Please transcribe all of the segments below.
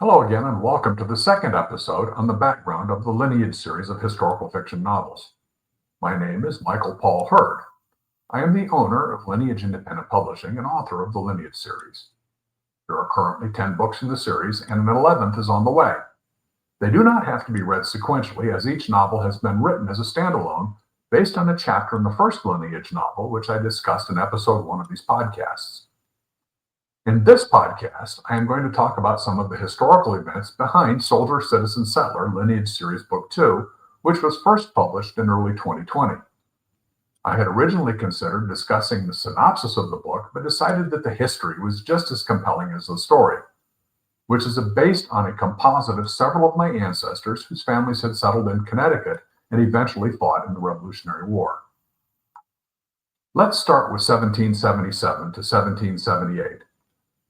Hello again, and welcome to the second episode on the background of the Lineage series of historical fiction novels. My name is Michael Paul Hurd. I am the owner of Lineage Independent Publishing and author of the Lineage series. There are currently 10 books in the series, and an 11th is on the way. They do not have to be read sequentially, as each novel has been written as a standalone based on a chapter in the first Lineage novel, which I discussed in episode 1 of these podcasts. In this podcast, I am going to talk about some of the historical events behind Soldier, Citizen, Settler Lineage Series Book 2, which was first published in early 2020. I had originally considered discussing the synopsis of the book, but decided that the history was just as compelling as the story, which is based on a composite of several of my ancestors whose families had settled in Connecticut and eventually fought in the Revolutionary War. Let's start with 1777 to 1778.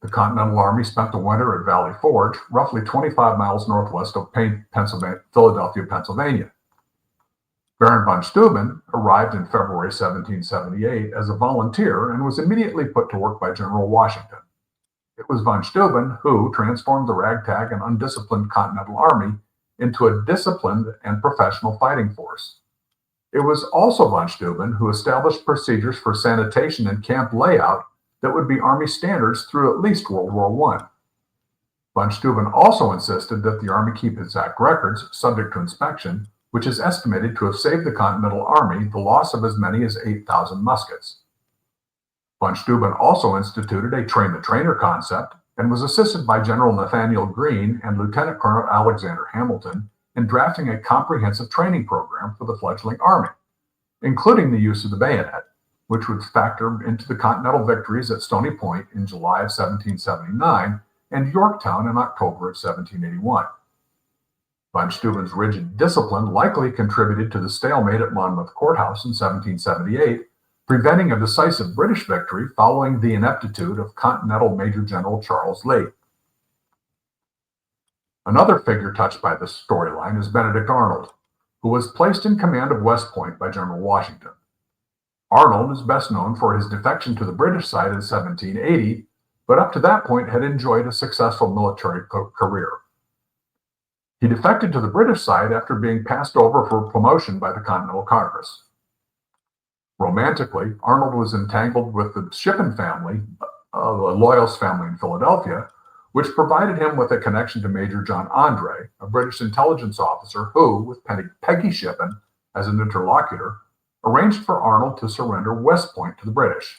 The Continental Army spent the winter at Valley Forge, roughly 25 miles northwest of Philadelphia, Pennsylvania. Baron von Steuben arrived in February 1778 as a volunteer and was immediately put to work by General Washington. It was von Steuben who transformed the ragtag and undisciplined Continental Army into a disciplined and professional fighting force. It was also von Steuben who established procedures for sanitation and camp layout that would be Army standards through at least World War I. Von Steuben also insisted that the Army keep exact records, subject to inspection, which is estimated to have saved the Continental Army the loss of as many as 8,000 muskets. Von Steuben also instituted a train-the-trainer concept and was assisted by General Nathaniel Greene and Lieutenant Colonel Alexander Hamilton in drafting a comprehensive training program for the fledgling Army, including the use of the bayonet, which would factor into the Continental victories at Stony Point in July of 1779 and Yorktown in October of 1781. Von Steuben's rigid discipline likely contributed to the stalemate at Monmouth Courthouse in 1778, preventing a decisive British victory following the ineptitude of Continental Major General Charles Lee. Another figure touched by this storyline is Benedict Arnold, who was placed in command of West Point by General Washington. Arnold is best known for his defection to the British side in 1780, but up to that point had enjoyed a successful military career. He defected to the British side after being passed over for promotion by the Continental Congress. Romantically, Arnold was entangled with the Shippen family, a Loyalist family in Philadelphia, which provided him with a connection to Major John Andre, a British intelligence officer who, with Peggy Shippen as an interlocutor, arranged for Arnold to surrender West Point to the British.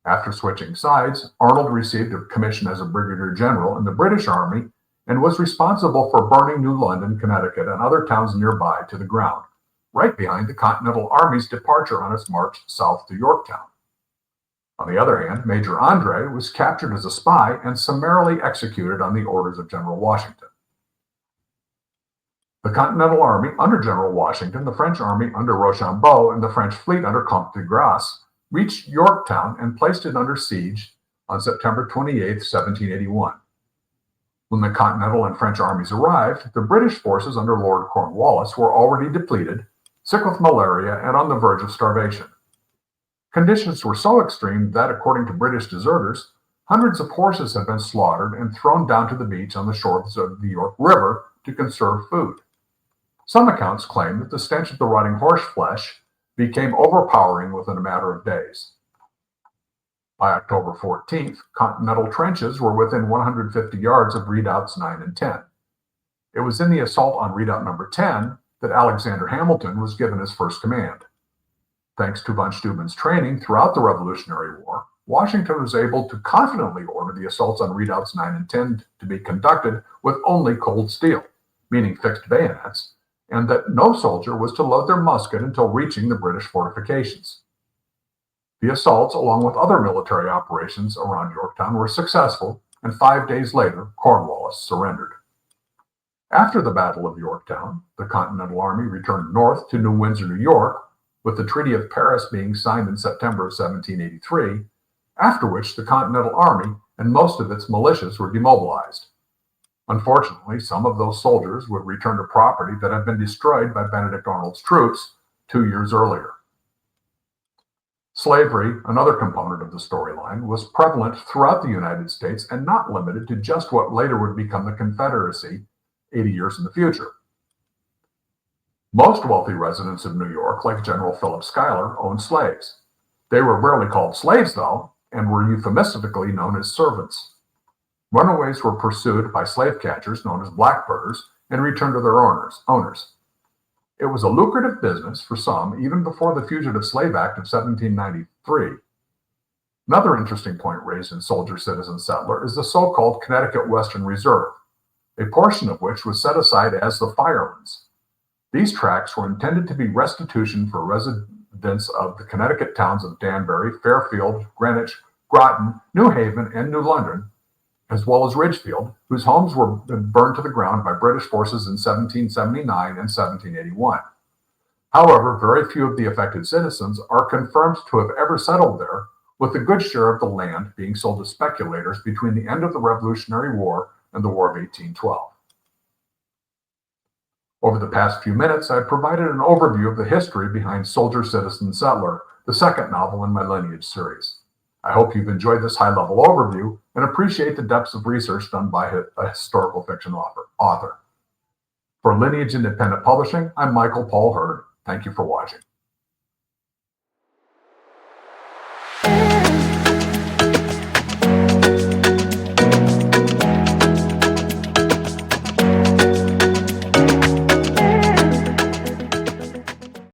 After switching sides, Arnold received a commission as a brigadier general in the British Army and was responsible for burning New London, Connecticut, and other towns nearby to the ground, right behind the Continental Army's departure on its march south to Yorktown. On the other hand, Major Andre was captured as a spy and summarily executed on the orders of General Washington. The Continental Army under General Washington, the French Army under Rochambeau, and the French fleet under Comte de Grasse reached Yorktown and placed it under siege on September 28, 1781. When the Continental and French armies arrived, the British forces under Lord Cornwallis were already depleted, sick with malaria, and on the verge of starvation. Conditions were so extreme that, according to British deserters, hundreds of horses had been slaughtered and thrown down to the beach on the shores of the York River to conserve food. Some accounts claim that the stench of the rotting horse flesh became overpowering within a matter of days. By October 14th, Continental trenches were within 150 yards of redoubts 9 and 10. It was in the assault on redoubt number 10 that Alexander Hamilton was given his first command. Thanks to von Steuben's training throughout the Revolutionary War, Washington was able to confidently order the assaults on redoubts 9 and 10 to be conducted with only cold steel, meaning fixed bayonets, and that no soldier was to load their musket until reaching the British fortifications. The assaults, along with other military operations around Yorktown, were successful, and 5 days later, Cornwallis surrendered. After the Battle of Yorktown, the Continental Army returned north to New Windsor, New York, with the Treaty of Paris being signed in September of 1783, after which the Continental Army and most of its militias were demobilized. Unfortunately, some of those soldiers would return to property that had been destroyed by Benedict Arnold's troops 2 years earlier. Slavery, another component of the storyline, was prevalent throughout the United States and not limited to just what later would become the Confederacy 80 years in the future. Most wealthy residents of New York, like General Philip Schuyler, owned slaves. They were rarely called slaves, though, and were euphemistically known as servants. Runaways were pursued by slave catchers known as blackbirders and returned to their owners. It was a lucrative business for some even before the Fugitive Slave Act of 1793. Another interesting point raised in Soldier, Citizen, Settler is the so-called Connecticut Western Reserve, a portion of which was set aside as the firelands. These tracts were intended to be restitution for residents of the Connecticut towns of Danbury, Fairfield, Greenwich, Groton, New Haven, and New London, as well as Ridgefield, whose homes were burned to the ground by British forces in 1779 and 1781. However, very few of the affected citizens are confirmed to have ever settled there, with a good share of the land being sold to speculators between the end of the Revolutionary War and the War of 1812. Over the past few minutes, I've provided an overview of the history behind Soldier, Citizen, Settler, the second novel in my Lineage series. I hope you've enjoyed this high-level overview and appreciate the depths of research done by a historical fiction author. For Lineage Independent Publishing, I'm Michael Paul Hurd. Thank you for watching.